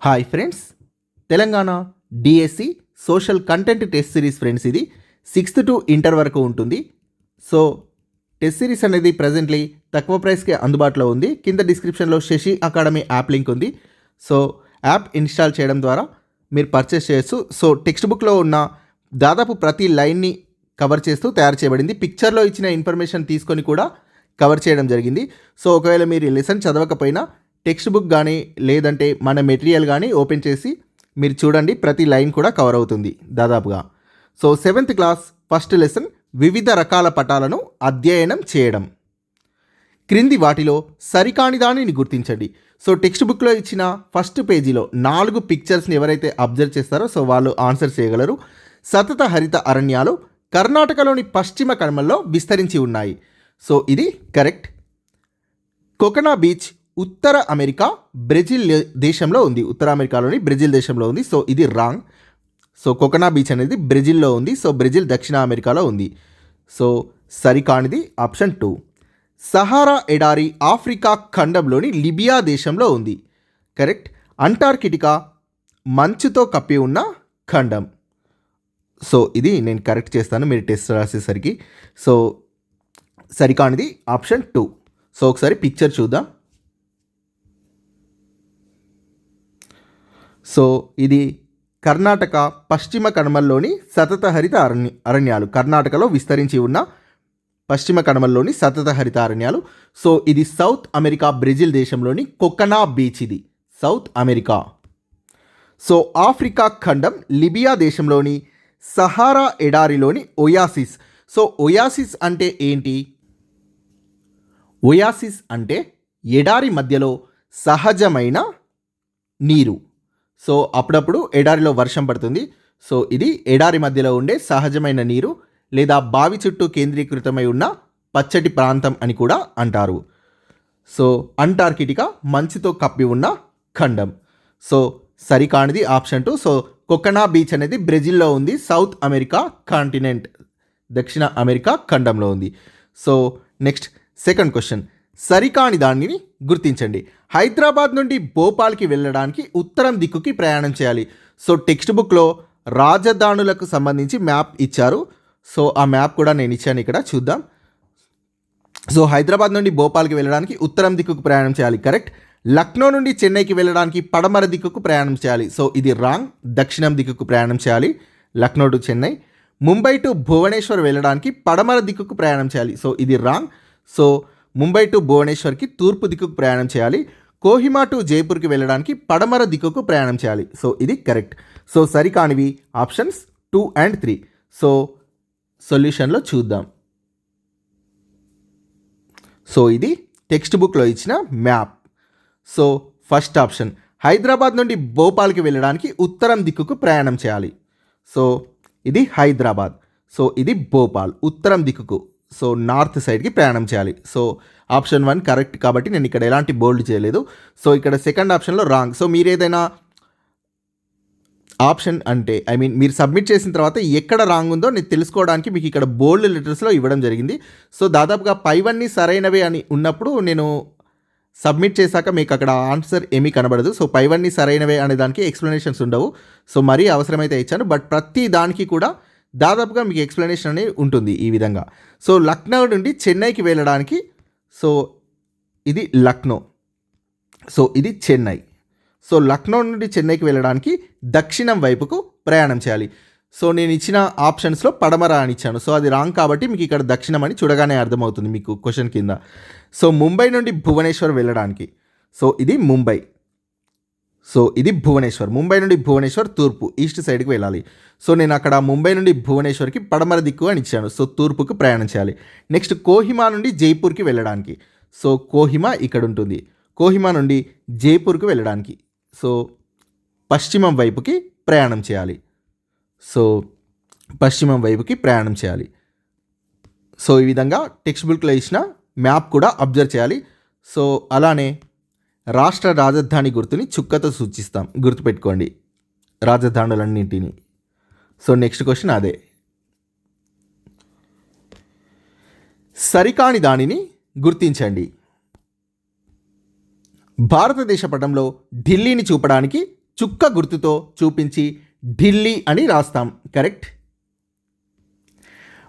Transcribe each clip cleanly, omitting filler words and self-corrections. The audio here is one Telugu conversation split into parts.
Hi friends, Telangana DSC social content test series friends. ఇది 6th టు ఇంటర్ వరకు ఉంటుంది. సో టెస్ట్ సిరీస్ అనేది ప్రజెంట్లీ తక్కువ ప్రైస్కి అందుబాటులో ఉంది. కింద డిస్క్రిప్షన్లో శశి అకాడమీ యాప్ లింక్ ఉంది. సో యాప్ ఇన్స్టాల్ చేయడం ద్వారా మీరు పర్చేస్ చేయొచ్చు. సో టెక్స్ట్ బుక్లో ఉన్న దాదాపు ప్రతి లైన్ని కవర్ చేస్తూ తయారు చేయబడింది. పిక్చర్లో ఇచ్చిన ఇన్ఫర్మేషన్ తీసుకొని కూడా కవర్ చేయడం జరిగింది. సో ఒకవేళ మీరు లెసన్ చదవకపోయినా టెక్స్ట్ బుక్ కానీ లేదంటే మన మెటీరియల్ కానీ ఓపెన్ చేసి మీరు చూడండి, ప్రతి లైన్ కూడా కవర్ అవుతుంది దాదాపుగా. So 7th class first lesson వివిధ రకాల పటాలను అధ్యయనం చేయడం. క్రింది వాటిలో సరికాని దానిని గుర్తించండి. సో టెక్స్ట్ బుక్లో ఇచ్చిన ఫస్ట్ పేజీలో 4 పిక్చర్స్ని ఎవరైతే అబ్జర్వ్ చేస్తారో సో వాళ్ళు ఆన్సర్ చేయగలరు. సతత హరిత అరణ్యాలు కర్ణాటకలోని పశ్చిమ కనుమల్లో విస్తరించి ఉన్నాయి. సో ఇది కరెక్ట్. కోకనా బీచ్ ఉత్తర అమెరికా బ్రెజిల్ దేశంలో ఉంది. ఉత్తర అమెరికాలోని బ్రెజిల్ దేశంలో ఉంది. సో ఇది రాంగ్. సో కోకనా బీచ్ అనేది బ్రెజిల్లో ఉంది. సో బ్రెజిల్ దక్షిణ అమెరికాలో ఉంది. సో సరికానిది ఆప్షన్ 2. సహారా ఎడారి ఆఫ్రికా ఖండంలోని లిబియా దేశంలో ఉంది. కరెక్ట్. అంటార్కిటికా మంచుతో కప్పి ఉన్న ఖండం. సో ఇది నేను కరెక్ట్ చేస్తాను మీరు టెస్ట్ రాసేసరికి. సో సరికానిది ఆప్షన్ 2. సో ఒకసారి పిక్చర్ చూద్దాం. సో ఇది కర్ణాటక పశ్చిమ కనుమల్లోని సతత హరిత అరణ్యాలు. కర్ణాటకలో విస్తరించి ఉన్న పశ్చిమ కనుమల్లోని సతత హరిత అరణ్యాలు. సో ఇది సౌత్ అమెరికా బ్రెజిల్ దేశంలోని కొకనా బీచ్. ఇది సౌత్ అమెరికా. సో ఆఫ్రికా ఖండం లిబియా దేశంలోని సహారా ఎడారిలోని ఒయాసిస్. సో ఒయాసిస్ అంటే ఏంటి? ఒయాసిస్ అంటే ఎడారి మధ్యలో సహజమైన నీరు. సో అప్పుడప్పుడు ఎడారిలో వర్షం పడుతుంది. సో ఇది ఎడారి మధ్యలో ఉండే సహజమైన నీరు లేదా బావి చుట్టూ కేంద్రీకృతమై ఉన్న పచ్చటి ప్రాంతం అని కూడా అంటారు. సో అంటార్కిటికా మంచుతో కప్పి ఉన్న ఖండం. సో సరికానిది ఆప్షన్ 2. సో కొకనా బీచ్ అనేది బ్రెజిల్లో ఉంది. సౌత్ అమెరికా కాంటినెంట్ దక్షిణ అమెరికా ఖండంలో ఉంది. So next second question. సరికాని దానిని గుర్తించండి. హైదరాబాద్ నుండి భోపాల్కి వెళ్ళడానికి ఉత్తరం దిక్కుకి ప్రయాణం చేయాలి. సో టెక్స్ట్ బుక్లో రాజధానులకు సంబంధించి మ్యాప్ ఇచ్చారు. సో ఆ మ్యాప్ కూడా నేను ఇచ్చాను, ఇక్కడ చూద్దాం. సో హైదరాబాద్ నుండి భోపాల్కి వెళ్ళడానికి ఉత్తరం దిక్కుకు ప్రయాణం చేయాలి. కరెక్ట్. లక్నో నుండి చెన్నైకి వెళ్ళడానికి పడమర దిక్కుకు ప్రయాణం చేయాలి. సో ఇది రాంగ్. దక్షిణం దిక్కుకు ప్రయాణం చేయాలి లక్నో టు చెన్నై. ముంబై టు భువనేశ్వర్ వెళ్ళడానికి పడమర దిక్కుకు ప్రయాణం చేయాలి. సో ఇది రాంగ్. సో ముంబై టు భువనేశ్వర్కి తూర్పు దిక్కుకు ప్రయాణం చేయాలి. కోహిమా టు జైపూర్కి వెళ్ళడానికి పడమర దిక్కుకు ప్రయాణం చేయాలి. సో ఇది కరెక్ట్. సో సరికానివి ఆప్షన్స్ 2 and 3. సో సొల్యూషన్లో చూద్దాం. సో ఇది టెక్స్ట్ బుక్లో ఇచ్చిన map. So first option Hyderabad నుండి భోపాల్కి వెళ్ళడానికి ఉత్తరం దిక్కుకు ప్రయాణం చేయాలి. సో ఇది హైదరాబాద్. సో ఇది భోపాల్ ఉత్తరం దిక్కుకు, సో నార్త్ సైడ్కి ప్రయాణం చేయాలి. సో ఆప్షన్ 1 కరెక్ట్ కాబట్టి నేను ఇక్కడ ఎలాంటి బోల్డ్ చేయలేదు. సో ఇక్కడ సెకండ్ ఆప్షన్లో రాంగ్. సో మీరు ఏదైనా ఆప్షన్ అంటే మీరు సబ్మిట్ చేసిన తర్వాత ఎక్కడ రాంగ్ ఉందో నేను తెలుసుకోవడానికి మీకు ఇక్కడ బోల్డ్ లెటర్స్లో ఇవ్వడం జరిగింది. సో దాదాపుగా పైవన్నీ సరైనవే అని ఉన్నప్పుడు నేను సబ్మిట్ చేశాక మీకు అక్కడ ఆన్సర్ ఏమీ కనబడదు. సో పైవన్నీ సరైనవే అనే దానికి ఎక్స్ప్లెనేషన్స్ ఉండవు. సో మరీ అవసరమైతే ఇచ్చాను, బట్ ప్రతి దానికి కూడా దాదాపుగా మీకు ఎక్స్ప్లెనేషన్ అనేది ఉంటుంది ఈ విధంగా. సో లక్నో నుండి చెన్నైకి వెళ్ళడానికి, సో ఇది లక్నో, సో ఇది చెన్నై. సో లక్నో నుండి చెన్నైకి వెళ్ళడానికి దక్షిణం వైపుకు ప్రయాణం చేయాలి. సో నేను ఇచ్చిన ఆప్షన్స్లో పడమర అని ఇచ్చాను. సో అది రాంగ్ కాబట్టి మీకు ఇక్కడ దక్షిణం అని చూడగానే అర్థమవుతుంది మీకు క్వశ్చన్ కింద. సో ముంబై నుండి భువనేశ్వర్ వెళ్ళడానికి, సో ఇది ముంబై. సో ఇది భువనేశ్వర్. ముంబై నుండి భువనేశ్వర్ తూర్పు ఈస్ట్ సైడ్కి వెళ్ళాలి. సో నేను అక్కడ ముంబై నుండి భువనేశ్వర్కి పడమర దిక్కు అని ఇచ్చాను. సో తూర్పుకు ప్రయాణం చేయాలి. నెక్స్ట్ కోహిమా నుండి జైపూర్కి వెళ్ళడానికి, సో కోహిమా ఇక్కడ ఉంటుంది. కోహిమా నుండి జైపూర్కి వెళ్ళడానికి సో పశ్చిమం వైపుకి ప్రయాణం చేయాలి. సో పశ్చిమం వైపుకి ప్రయాణం చేయాలి. సో ఈ విధంగా టెక్స్ట్ బుక్లో ఇచ్చిన మ్యాప్ కూడా అబ్జర్వ్ చేయాలి. సో అలానే రాష్ట్ర రాజధాని గుర్తుని చుక్కతో సూచిస్తాం, గుర్తుపెట్టుకోండి రాజధానులన్నింటినీ. సో నెక్స్ట్ క్వశ్చన్ అదే. సరికాని దానిని గుర్తించండి. భారతదేశ పటంలో ఢిల్లీని చూపడానికి చుక్క గుర్తుతో చూపించి ఢిల్లీ అని రాస్తాం. కరెక్ట్.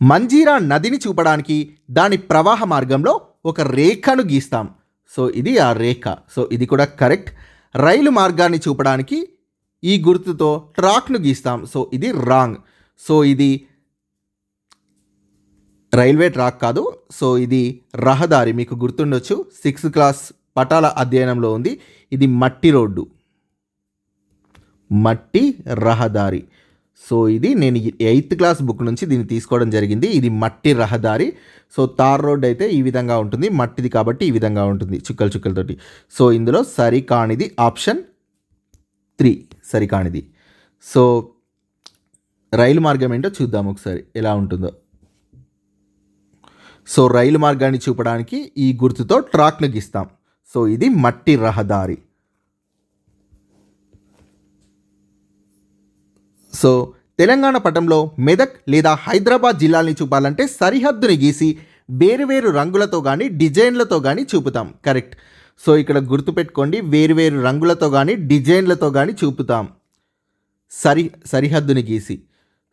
మంజీరా నదిని చూపడానికి దాని ప్రవాహ మార్గంలో ఒక రేఖను గీస్తాం. సో ఇది ఆ రేఖ. సో ఇది కూడా కరెక్ట్. రైలు మార్గాన్ని చూపడానికి ఈ గుర్తుతో ట్రాక్ను గీస్తాం. సో ఇది రాంగ్. సో ఇది రైల్వే ట్రాక్ కాదు. సో ఇది రహదారి. మీకు గుర్తుండొచ్చు, 6th క్లాస్ పటాల అధ్యయనంలో ఉంది. ఇది మట్టి రోడ్డు, మట్టి రహదారి. సో ఇది నేను 8th క్లాస్ బుక్ నుంచి దీన్ని తీసుకోవడం జరిగింది. ఇది మట్టి రహదారి. సో తార్ రోడ్ అయితే ఈ విధంగా ఉంటుంది, మట్టిది కాబట్టి ఈ విధంగా ఉంటుంది చుక్కలు చుక్కలతోటి. సో ఇందులో సరికానిది ఆప్షన్ 3 సరికానిది. సో రైలు మార్గం ఏంటో చూద్దాం ఒకసారి ఎలా ఉంటుందో. సో రైలు మార్గాన్ని చూపడానికి ఈ గుర్తుతో ట్రాక్ను గీస్తాం. సో ఇది మట్టి రహదారి. సో తెలంగాణ పటంలో మెదక్ లేదా హైదరాబాద్ జిల్లాల్ని చూపాలంటే సరిహద్దుని గీసి వేరువేరు రంగులతో కానీ డిజైన్లతో కానీ చూపుతాం. కరెక్ట్. సో ఇక్కడ గుర్తుపెట్టుకోండి, వేరువేరు రంగులతో కానీ డిజైన్లతో కానీ చూపుతాం సరిహద్దుని గీసి.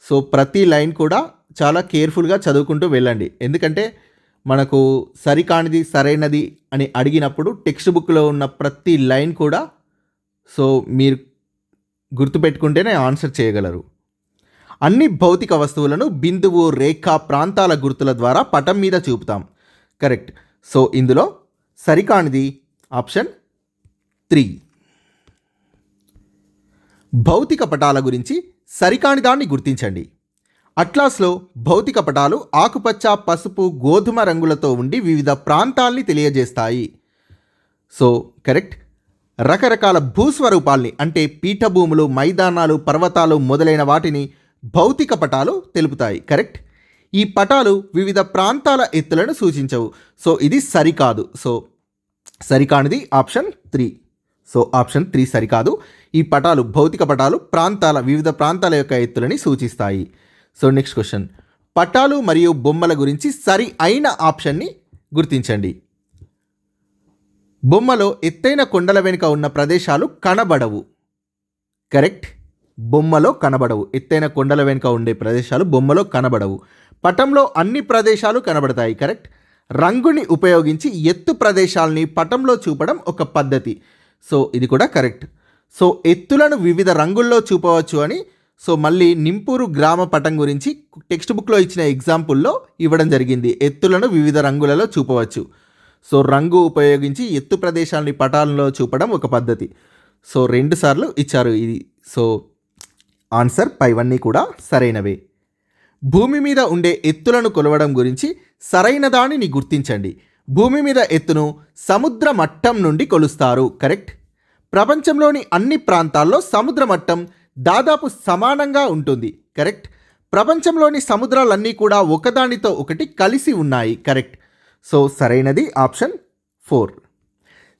సో ప్రతి లైన్ కూడా చాలా కేర్ఫుల్గా చదువుకుంటూ వెళ్ళండి. ఎందుకంటే మనకు సరికానిది సరైనది అని అడిగినప్పుడు టెక్స్ట్ బుక్లో ఉన్న ప్రతి లైన్ కూడా సో మీరు గుర్తుపెట్టుకుంటేనే ఆన్సర్ చేయగలరు. అన్ని భౌతిక వస్తువులను బిందువు, రేఖ, ప్రాంతాల గుర్తుల ద్వారా పటం మీద చూపుతాం. కరెక్ట్. సో ఇందులో సరికానిది ఆప్షన్ 3. భౌతిక పటాల గురించి సరికాని దాన్ని గుర్తించండి. అట్లాస్లో భౌతిక పటాలు ఆకుపచ్చ, పసుపు, గోధుమ రంగులతో ఉండి వివిధ ప్రాంతాల్ని తెలియజేస్తాయి. So correct. రకరకాల భూస్వరూపాల్ని అంటే పీఠభూములు, మైదానాలు, పర్వతాలు మొదలైన వాటిని భౌతిక పటాలు తెలుపుతాయి. కరెక్ట్. ఈ పటాలు వివిధ ప్రాంతాల ఎత్తులను సూచించవు. సో ఇది సరికాదు. సో సరికానిది ఆప్షన్ 3. సో ఆప్షన్ 3 సరికాదు. ఈ పటాలు భౌతిక పటాలు వివిధ ప్రాంతాల యొక్క ఎత్తులని సూచిస్తాయి. సో నెక్స్ట్ క్వశ్చన్, పటాలు మరియు బొమ్మల గురించి సరి అయిన ఆప్షన్ని గుర్తించండి. బొమ్మలో ఎత్తైన కొండల వెనుక ఉన్న ప్రదేశాలు కనబడవు. కరెక్ట్. బొమ్మలో కనబడవు. ఎత్తైన కొండల వెనుక ఉండే ప్రదేశాలు బొమ్మలో కనబడవు. పటంలో అన్ని ప్రదేశాలు కనబడతాయి. కరెక్ట్. రంగుని ఉపయోగించి ఎత్తు ప్రదేశాలని పటంలో చూపడం ఒక పద్ధతి. సో ఇది కూడా కరెక్ట్. సో ఎత్తులను వివిధ రంగుల్లో చూపవచ్చు అని సో మళ్ళీ నింపూరు గ్రామ పటం గురించి టెక్స్ట్ బుక్లో ఇచ్చిన ఎగ్జాంపుల్లో ఇవ్వడం జరిగింది. ఎత్తులను వివిధ రంగులలో చూపవచ్చు. సో రంగు ఉపయోగించి ఎత్తు ప్రదేశాలని పటాలలో చూపడం ఒక పద్ధతి. సో 2 సార్లు ఇచ్చారు ఇది. సో ఆన్సర్ పైవన్నీ కూడా సరైనవే. భూమి మీద ఉండే ఎత్తులను కొలవడం గురించి సరైన దానిని గుర్తించండి. భూమి మీద ఎత్తును సముద్ర మట్టం నుండి కొలుస్తారు. కరెక్ట్. ప్రపంచంలోని అన్ని ప్రాంతాల్లో సముద్ర మట్టం దాదాపు సమానంగా ఉంటుంది. కరెక్ట్. ప్రపంచంలోని సముద్రాలన్నీ కూడా ఒకదానితో ఒకటి కలిసి ఉన్నాయి. కరెక్ట్. సో సరైనది ఆప్షన్ 4.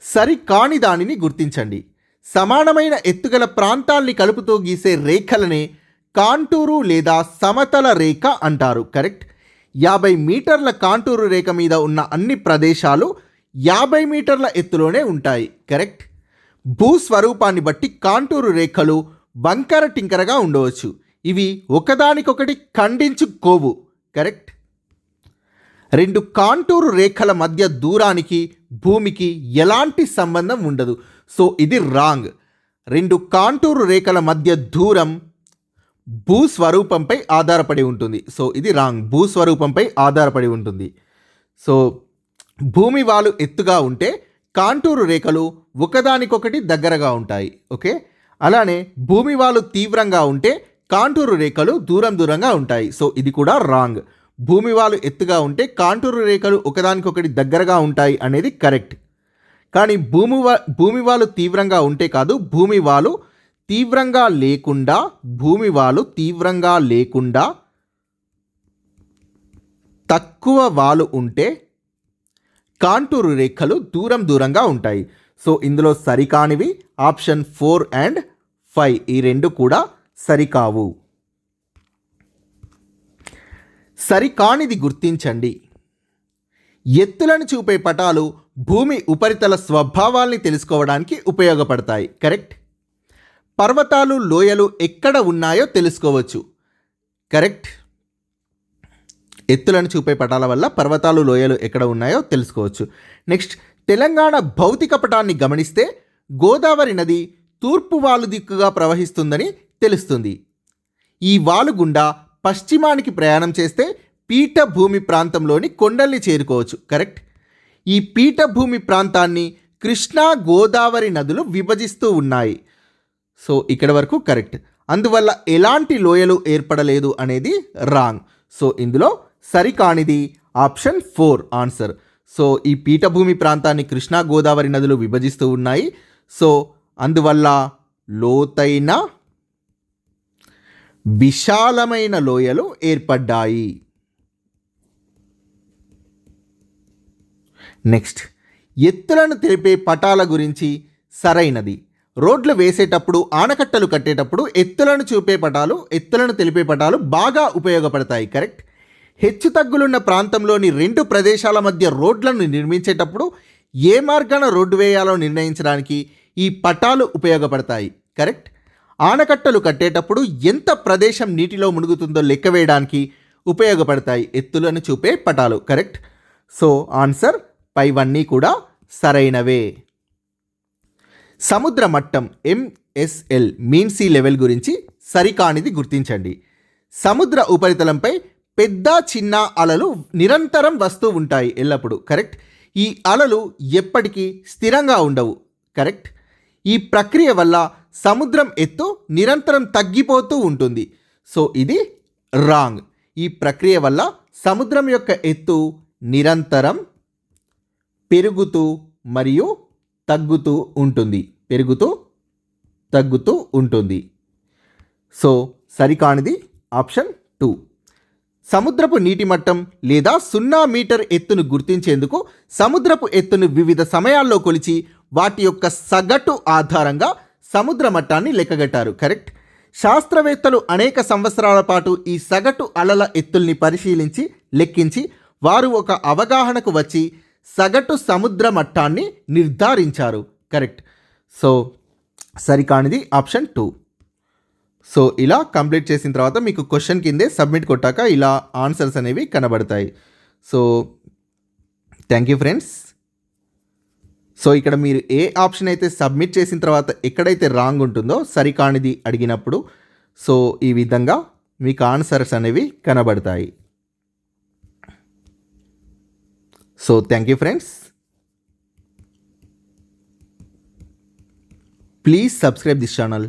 సరికాని దానిని గుర్తించండి. సమానమైన ఎత్తుగల ప్రాంతాల్ని కలుపుతూ గీసే రేఖలనే కాంటూరు లేదా సమతల రేఖ అంటారు. కరెక్ట్. 50 మీటర్ల కాంటూరు రేఖ మీద ఉన్న అన్ని ప్రదేశాలు 50 మీటర్ల ఎత్తులోనే ఉంటాయి. కరెక్ట్. భూస్వరూపాన్ని బట్టి కాంటూరు రేఖలు వంకర టింకరగా ఉండవచ్చు. ఇవి ఒకదానికొకటి ఖండించుకోవు. కరెక్ట్. 2 కాంటూరు రేఖల మధ్య దూరానికి భూమికి ఎలాంటి సంబంధం ఉండదు. సో ఇది రాంగ్. 2 కాంటూరు రేఖల మధ్య దూరం భూస్వరూపంపై ఆధారపడి ఉంటుంది. సో ఇది రాంగ్. భూస్వరూపంపై ఆధారపడి ఉంటుంది. సో భూమి వాలు ఎత్తుగా ఉంటే కాంటూరు రేఖలు ఒకదానికొకటి దగ్గరగా ఉంటాయి. ఓకే. అలానే భూమి వాలు తీవ్రంగా ఉంటే కాంటూరు రేఖలు దూరం దూరంగా ఉంటాయి. సో ఇది కూడా రాంగ్. భూమి వాలు ఎత్తుగా ఉంటే కాంటూరు రేఖలు ఒకదానికొకటి దగ్గరగా ఉంటాయి అనేది కరెక్ట్. కానీ భూమి వాలు తీవ్రంగా ఉంటే కాదు, భూమి వాలు తీవ్రంగా లేకుండా తక్కువ వాలు ఉంటే కాంటూరు రేఖలు దూరం దూరంగా ఉంటాయి. సో ఇందులో సరికానివి ఆప్షన్ 4 అండ్ 5 ఈ 2 కూడా సరికావు. సరికానిది గుర్తించండి. ఎత్తులను చూపే పటాలు భూమి ఉపరితల స్వభావాల్ని తెలుసుకోవడానికి ఉపయోగపడతాయి. కరెక్ట్. పర్వతాలు లోయలు ఎక్కడ ఉన్నాయో తెలుసుకోవచ్చు. కరెక్ట్. ఎత్తులను చూపే పటాల వల్ల పర్వతాలు లోయలు ఎక్కడ ఉన్నాయో తెలుసుకోవచ్చు. నెక్స్ట్, తెలంగాణ భౌతిక పటాన్ని గమనిస్తే గోదావరి నది తూర్పు వాలు దిక్కుగా ప్రవహిస్తుందని తెలుస్తుంది. ఈ వాలు గుండా పశ్చిమానికి ప్రయాణం చేస్తే పీఠభూమి ప్రాంతంలోని కొండల్ని చేరుకోవచ్చు. కరెక్ట్. ఈ పీఠభూమి ప్రాంతాన్ని కృష్ణా గోదావరి నదులు విభజిస్తూ ఉన్నాయి. సో ఇక్కడ వరకు కరెక్ట్. అందువల్ల ఎలాంటి లోయలు ఏర్పడలేదు అనేది రాంగ్. సో ఇందులో సరికానిది ఆప్షన్ 4 ఆన్సర్. సో ఈ పీఠభూమి ప్రాంతాన్ని కృష్ణా గోదావరి నదులు విభజిస్తూ ఉన్నాయి. సో అందువల్ల లోతైన విశాలమైన లోయలు ఏర్పడ్డాయి. నెక్స్ట్, ఎత్తులను తెలిపే పటాల గురించి సరైనది. రోడ్లు వేసేటప్పుడు, ఆనకట్టలు కట్టేటప్పుడు ఎత్తులను తెలిపే పటాలు బాగా ఉపయోగపడతాయి. కరెక్ట్. హెచ్చుతగ్గులున్న ప్రాంతంలోని 2 ప్రదేశాల మధ్య రోడ్లను నిర్మించేటప్పుడు ఏ మార్గాన రోడ్డు వేయాలో నిర్ణయించడానికి ఈ పటాలు ఉపయోగపడతాయి. కరెక్ట్. ఆనకట్టలు కట్టేటప్పుడు ఎంత ప్రదేశం నీటిలో మునుగుతుందో లెక్క వేయడానికి ఉపయోగపడతాయి ఎత్తులను చూపే పటాలు. కరెక్ట్. సో ఆన్సర్ పైవన్నీ కూడా సరైనవే. సముద్ర మట్టం MSL మీన్ సీ లెవెల్ గురించి సరికానిది గుర్తించండి. సముద్ర ఉపరితలంపై పెద్ద చిన్న అలలు నిరంతరం వస్తూ ఉంటాయి ఎల్లప్పుడూ. కరెక్ట్. ఈ అలలు ఎప్పటికీ స్థిరంగా ఉండవు. కరెక్ట్. ఈ ప్రక్రియ వల్ల సముద్రం ఎత్తు నిరంతరం తగ్గిపోతూ ఉంటుంది. సో ఇది రాంగ్. ఈ ప్రక్రియ వల్ల సముద్రం యొక్క ఎత్తు నిరంతరం పెరుగుతూ మరియు తగ్గుతూ ఉంటుంది. సో సరికానిది ఆప్షన్ 2. సముద్రపు నీటి మట్టం లేదా 0 మీటర్ ఎత్తును గుర్తించేందుకు సముద్రపు ఎత్తును వివిధ సమయాల్లో కొలిచి వాటి యొక్క సగటు ఆధారంగా సముద్ర మట్టాన్ని లెక్కగట్టారు. కరెక్ట్. శాస్త్రవేత్తలు అనేక సంవత్సరాల పాటు ఈ సగటు అలల ఎత్తుల్ని పరిశీలించి లెక్కించి వారు ఒక అవగాహనకు వచ్చి సగటు సముద్ర మట్టాన్ని నిర్ధారించారు. కరెక్ట్. సో సరికానిది ఆప్షన్ 2. సో ఇలా కంప్లీట్ చేసిన తర్వాత మీకు క్వశ్చన్ కిందే సబ్మిట్ కొట్టాక ఇలా ఆన్సర్స్ అనేవి కనబడతాయి. So thank you friends. So ఇక్కడ మీరు ఏ ఆప్షన్ అయితే సబ్మిట్ చేసిన తర్వాత ఎక్కడైతే రాంగ్ ఉంటుందో సరికానిది అడిగినప్పుడు సో ఈ విధంగా మీకు ఆన్సర్స్ అనేవి కనబడతాయి. So thank you friends. Please subscribe this channel.